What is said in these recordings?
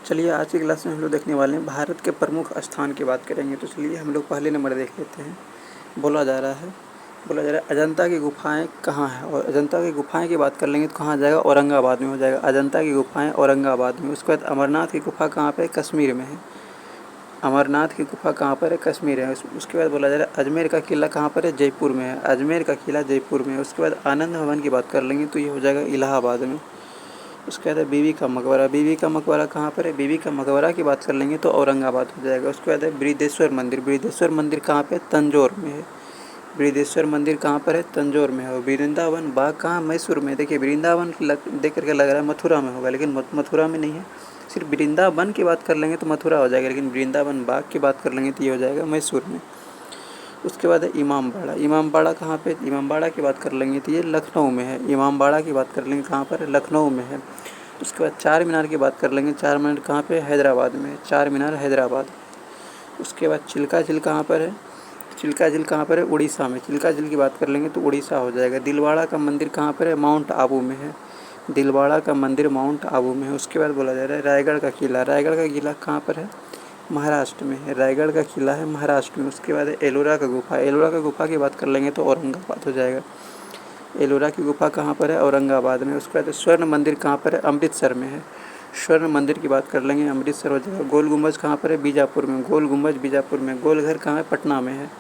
चलिए आज की क्लास में हम लोग देखने वाले हैं भारत के प्रमुख स्थान की बात करेंगे। तो चलिए हम लोग पहले नंबर देख लेते हैं। बोला जा रहा है अजंता की गुफाएं कहाँ हैं, और अजंता की गुफाएं की बात कर लेंगे तो कहाँ जाएगा, औरंगाबाद में हो जाएगा। अजंता की गुफाएं औरंगाबाद में। उसके बाद अमरनाथ की गुफा कहाँ पे है, कश्मीर में है। अमरनाथ की गुफा कहाँ पर है, कश्मीर है। उसके बाद बोला जा रहा है अजमेर का किला कहाँ पर है, जयपुर में है। अजमेर का किला जयपुर में है। उसके बाद आनंद भवन की बात कर लेंगे तो ये हो जाएगा इलाहाबाद में। उसके बाद है बीबी का मकबरा। बीबी का मकबरा कहाँ पर है, बीबी का मकबरा की बात कर लेंगे तो औरंगाबाद हो जाएगा। उसके बाद है बृहदेश्वर मंदिर। बृहदेश्वर मंदिर कहाँ पे है, तंजौर में है। बृहदेश्वर मंदिर कहाँ पर है, तंजौर में है। और वृंदावन बाग कहाँ, मैसूर में। देखिए वृंदावन देख करके लग रहा है मथुरा में होगा, लेकिन मथुरा में नहीं है। सिर्फ वृंदावन की बात कर लेंगे तो मथुरा हो जाएगा, लेकिन वृंदावन बाग की बात कर लेंगे तो ये हो जाएगा मैसूर में। उसके बाद है इमामबाड़ा। इमामबाड़ा कहाँ पे, इमामबाड़ा की बात कर लेंगे तो ये लखनऊ में है। इमामबाड़ा की बात कर लेंगे कहाँ पर है, लखनऊ में है। उसके बाद चार मीनार की बात कर लेंगे। चार मीनार कहाँ पे, हैदराबाद में है। चार मीनार हैदराबाद। उसके बाद चिल्का झील कहाँ पर है, चिल्का झील कहाँ पर है, उड़ीसा में। चिल्का झील की बात कर लेंगे तो उड़ीसा हो जाएगा। दिलवाड़ा का मंदिर कहाँ पर है, माउंट आबू में है। दिलवाड़ा का मंदिर माउंट आबू में है। उसके बाद बोला जा रहा है रायगढ़ का किला। रायगढ़ का किला कहाँ पर है, महाराष्ट्र में है। रायगढ़ का किला है महाराष्ट्र में। उसके बाद है एलोरा का गुफा। एलोरा का गुफा की बात कर लेंगे तो औरंगाबाद हो जाएगा। एलोरा की गुफा कहाँ पर है, औरंगाबाद में। उसके बाद स्वर्ण मंदिर कहाँ पर है, अमृतसर में है। स्वर्ण मंदिर की बात कर लेंगे, अमृतसर हो जाएगा। गोल गुम्बज कहाँ पर है, बीजापुर में। गोल गुम्बज बीजापुर में। गोलघर कहाँ है, पटना में है।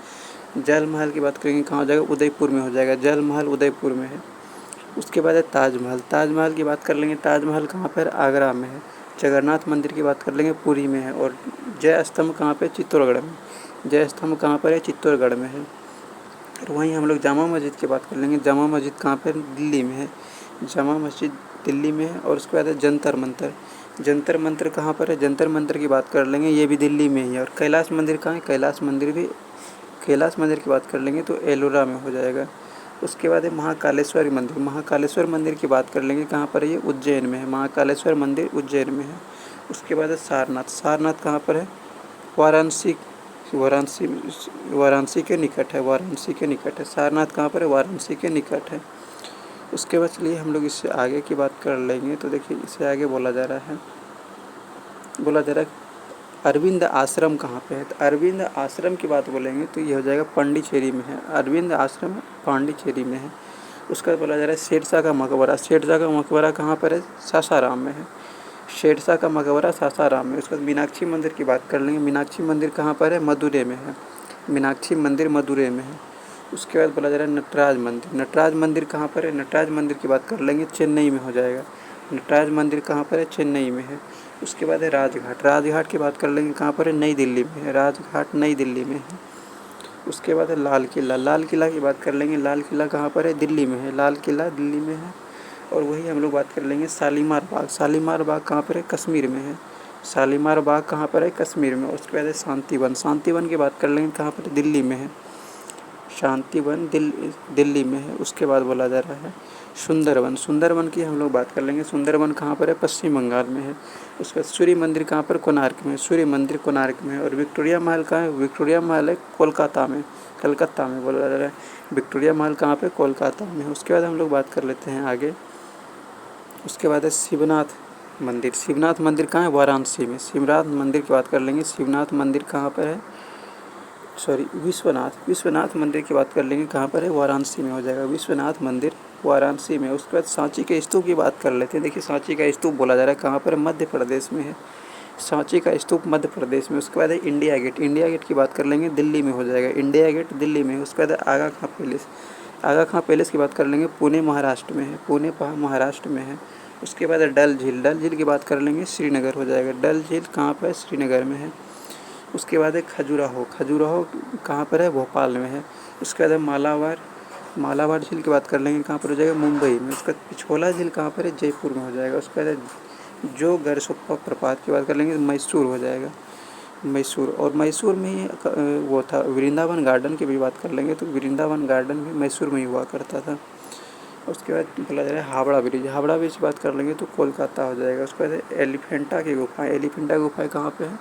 जल महल की बात करेंगे कहाँ हो जाएगा, उदयपुर में हो जाएगा। जल महल उदयपुर में है। उसके बाद है ताजमहल। ताजमहल की बात कर लेंगे, ताजमहल कहाँ पर, आगरा में है। जगन्नाथ मंदिर की बात कर लेंगे, पुरी में है। और जय स्तंभ कहाँ पे, चित्तौड़गढ़ में। जय स्तंभ कहाँ पर है, चित्तौड़गढ़ में है। और वहीं हम लोग जामा मस्जिद की बात कर लेंगे। जामा मस्जिद कहाँ पर, दिल्ली में है। जामा मस्जिद दिल्ली में है। और उसके बाद है जंतर मंतर। जंतर मंतर कहाँ पर है, जंतर मंतर की बात कर लेंगे, ये भी दिल्ली में ही है। और कैलाश मंदिर कहाँ है, कैलाश मंदिर भी, कैलाश मंदिर की बात कर लेंगे तो एलोरा में हो जाएगा। उसके बाद है महाकालेश्वर मंदिर। महाकालेश्वर मंदिर की बात कर लेंगे कहाँ पर है, ये उज्जैन में है। महाकालेश्वर मंदिर उज्जैन में है। उसके बाद है सारनाथ। सारनाथ कहाँ पर है, वाराणसी। वाराणसी, वाराणसी के निकट है। वाराणसी के निकट है। सारनाथ कहाँ पर है, वाराणसी के निकट है। उसके बाद चलिए हम लोग इससे आगे की बात कर लेंगे। तो देखिए इससे आगे बोला जा रहा है अरविंद आश्रम कहाँ पे है। तो अरविंद आश्रम की बात बोलेंगे तो ये हो जाएगा पांडिचेरी में है। अरविंद आश्रम पांडिचेरी में है। उसके बाद बोला जा रहा है शेरशाह का मकबरा। शेरशाह का मकबरा कहाँ पर है, सासाराम में है। शेरशाह का मकबरा सासाराम में। उसके बाद मीनाक्षी मंदिर की बात कर लेंगे। मीनाक्षी मंदिर कहाँ पर है, मदुरै में है। मीनाक्षी मंदिर मदुरै में है। उसके बाद बोला जा रहा है नटराज मंदिर। नटराज मंदिर कहाँ पर है, नटराज मंदिर की बात कर लेंगे, चेन्नई में हो जाएगा। नटराज मंदिर कहाँ पर है, चेन्नई में है। उसके बाद है राजघाट। राजघाट की बात कर लेंगे कहाँ पर है, नई दिल्ली में है। राजघाट नई दिल्ली में है। उसके बाद है लाल किला। लाल किला की बात कर लेंगे। लाल किला कहाँ पर है, दिल्ली में है। लाल किला दिल्ली में है। और वही हम लोग बात कर लेंगे शालीमार बाग। शालीमार बाग कहाँ पर है, कश्मीर में है। शालीमार बाग कहाँ पर है, कश्मीर में। उसके बाद है शांतिवन। शांतिवन की बात कर लेंगे कहाँ पर, दिल्ली में है। शांतिवन दिल्ली में है। उसके बाद बोला जा रहा है सुंदरवन। सुंदरवन की हम लोग बात कर लेंगे। सुंदरवन कहाँ पर है, पश्चिम बंगाल में है। उसके बाद सूर्य मंदिर कहाँ पर, कोणार्क में। सूर्य मंदिर कोणार्क में है। और विक्टोरिया महल कहाँ है, विक्टोरिया महल है कोलकाता में, कलकत्ता में बोला जा रहा है। विक्टोरिया महल कहाँ पे, कोलकाता में है। उसके बाद हम लोग बात कर लेते हैं आगे। उसके बाद है शिवनाथ मंदिर। शिवनाथ मंदिर कहाँ है, वाराणसी में। शिवनाथ मंदिर की बात कर लेंगे। शिवनाथ मंदिर कहाँ पर है, विश्वनाथ। विश्वनाथ मंदिर की बात कर लेंगे कहाँ पर है, वाराणसी में हो जाएगा। विश्वनाथ मंदिर वाराणसी में। उसके बाद सांची के स्तूप की बात कर लेते हैं। देखिए सांची का स्तूप बोला जा रहा है कहाँ पर, मध्य प्रदेश में है। सांची का स्तूप मध्य प्रदेश में। उसके बाद है इंडिया गेट। इंडिया गेट की बात कर लेंगे, दिल्ली में हो जाएगा। इंडिया गेट दिल्ली में है। उसके बाद है आगा खां पैलेस। आगा खां पैलेस की बात कर लेंगे, पुणे महाराष्ट्र में है। पुणे महाराष्ट्र में है। उसके बाद है डल झील। डल झील की बात कर लेंगे, श्रीनगर हो जाएगा। डल झील कहाँ पर है, श्रीनगर में है। उसके बाद है खजुराहो। खजुराहो कहाँ पर है, भोपाल में है। उसके बाद है मालाबार। मालाबार झील की बात कर लेंगे कहाँ पर हो जाएगा, मुंबई में। उसका पिछोला झील कहाँ पर है, जयपुर में हो जाएगा। उसके बाद है जो गरसोप्पा प्रपात की बात कर लेंगे, मैसूर हो जाएगा। मैसूर, और मैसूर में ही वो था वृंदावन गार्डन की भी बात कर लेंगे तो वृंदावन गार्डन भी मैसूर में ही हुआ करता था। उसके बाद बोला जा रहा है हावड़ा ब्रिज। हावड़ा ब्रिज की बात कर लेंगे तो कोलकाता हो जाएगा। उसके बाद एलिफेंटा की गुफा। एलिफेंटा गुफा कहाँ पे है,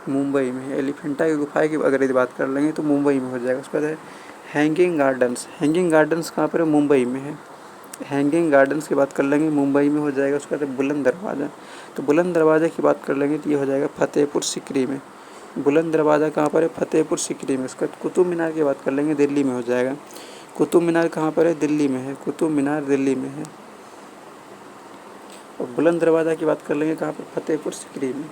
मुंबई में है। एलिफेंटा की गुफा की अगर यदि बात कर लेंगे तो मुंबई में हो जाएगा। उसके बाद है हैंगिंग गार्डन्स। हैंगिंग गार्डन्स कहाँ पर है, मुंबई में है। हैंगिंग गार्डन्स की बात कर लेंगे, मुंबई में हो जाएगा। उसके बाद बुलंद दरवाज़ा, तो बुलंद दरवाज़ा की बात कर लेंगे तो ये हो जाएगा फतेहपुर सीकरी में। बुलंद दरवाज़ा कहाँ पर है? फतेहपुर सीकरी में। उसके बाद कुतुब मीनार की बात कर लेंगे, दिल्ली में हो जाएगा। कुतुब मीनार कहाँ पर है? दिल्ली में है। कुतुब मीनार दिल्ली में है। और बुलंद दरवाज़ा की बात कर लेंगे कहाँ पर? फतेहपुर सीकरी में।